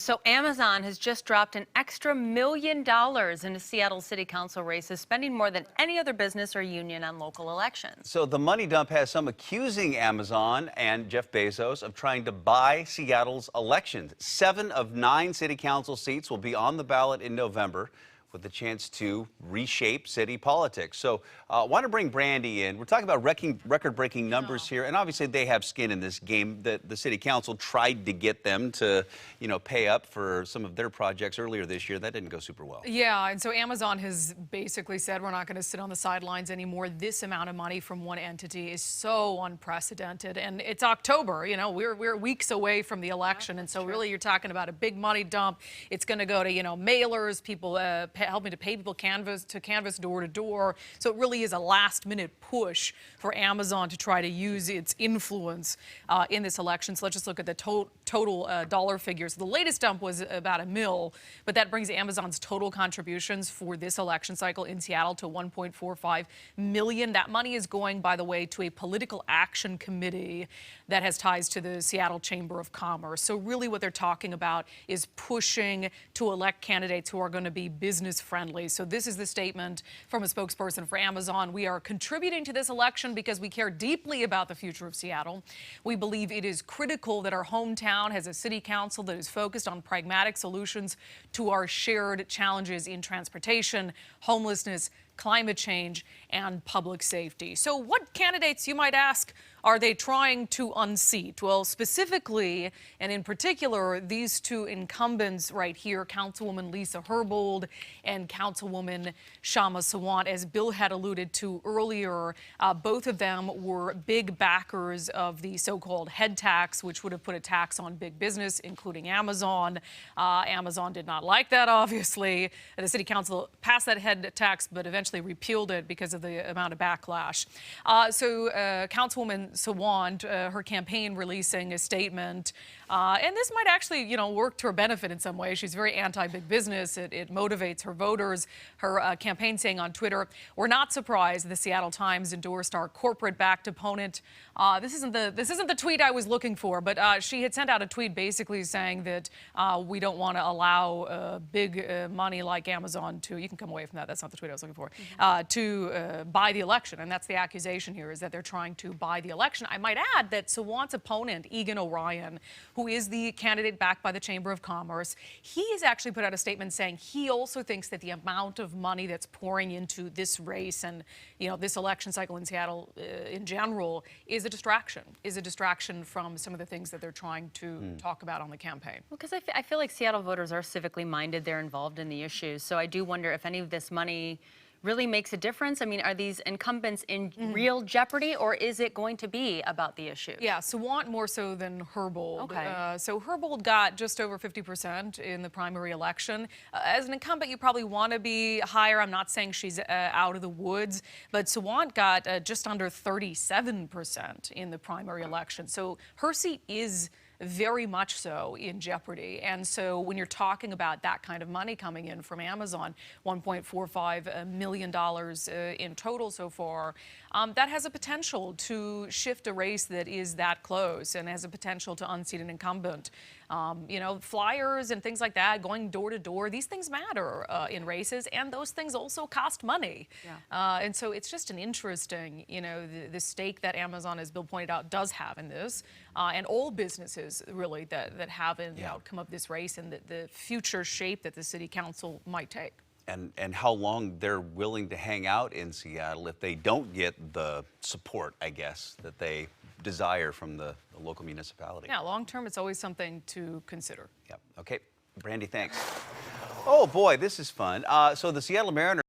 So Amazon has just dropped an extra $1 million into Seattle City Council races, spending more than any other business or union on local elections. So the money dump has some accusing Amazon and Jeff Bezos of trying to buy Seattle's elections. 7 of 9 city council seats will be on the ballot in November, with the chance to reshape city politics. So I want to bring Brandy in. We're talking about record-breaking numbers here, and obviously they have skin in this game. The city council tried to get them to, pay up for some of their projects earlier this year. That didn't go super well. Yeah, and so Amazon has basically said we're not going to sit on the sidelines anymore. This amount of money from one entity is so unprecedented, and it's October. We're weeks away from the election, and so really you're talking about a big money dump. It's going to go to mailers, people helping to pay people canvas door to door. So it really is a last-minute push for Amazon to try to use its influence in this election. So let's just look at the total dollar figures. The latest dump was about $1 million, but that brings Amazon's total contributions for this election cycle in Seattle to $1.45 million. That money is going, by the way, to a political action committee that has ties to the Seattle Chamber of Commerce. So really what they're talking about is pushing to elect candidates who are going to be business friendly. So this is the statement from a spokesperson for Amazon. We are contributing to this election because we care deeply about the future of Seattle. We believe it is critical that our hometown has a city council that is focused on pragmatic solutions to our shared challenges in transportation, homelessness, climate change, and public safety. So what candidates, you might ask, are they trying to unseat? Well, specifically, and in particular, these two incumbents right here, Councilwoman Lisa Herbold and Councilwoman Kshama Sawant, as Bill had alluded to earlier, both of them were big backers of the so-called head tax, which would have put a tax on big business, including Amazon. Amazon did not like that, obviously. The city council passed that head tax, but eventually repealed it because of the amount of backlash. So Councilwoman Sawant, her campaign releasing a statement, and this might actually, work to her benefit in some way. She's very anti-big business. It motivates her voters. Her campaign saying on Twitter, "We're not surprised the Seattle Times endorsed our corporate-backed opponent." This isn't the tweet I was looking for, but she had sent out a tweet basically saying that we don't want to allow big money like Amazon to. You can come away from that. That's not the tweet I was looking for. To buy the election, and that's the accusation here, is that they're trying to buy the election. I might add that Sawant's opponent, Egan Orion, who is the candidate backed by the Chamber of Commerce, he has actually put out a statement saying he also thinks that the amount of money that's pouring into this race and this election cycle in Seattle in general is a distraction from some of the things that they're trying to talk about on the campaign. Well, because I feel like Seattle voters are civically minded. They're involved in the issues. So I do wonder if any of this money really makes a difference. I mean, are these incumbents in real jeopardy, or is it going to be about the issue? Yeah, Sawant more so than Herbold. Okay. So Herbold got just over 50% in the primary election. As an incumbent, you probably want to be higher. I'm not saying she's out of the woods, but Sawant got just under 37% in the primary election. So her seat is very much so in jeopardy. And so when you're talking about that kind of money coming in from Amazon, $1.45 million in total so far, that has a potential to shift a race that is that close and has a potential to unseat an incumbent. Flyers and things like that, going door to door, these things matter in races, and those things also cost money. Yeah. And so it's just an interesting, the stake that Amazon, as Bill pointed out, does have in this, and all businesses really that have in the outcome of this race and the future shape that the city council might take. And how long they're willing to hang out in Seattle if they don't get the support, I guess, that they desire from the local municipality. Yeah, long term, it's always something to consider. Yep. Okay, Brandy, thanks. Oh boy, this is fun. So the Seattle Mariners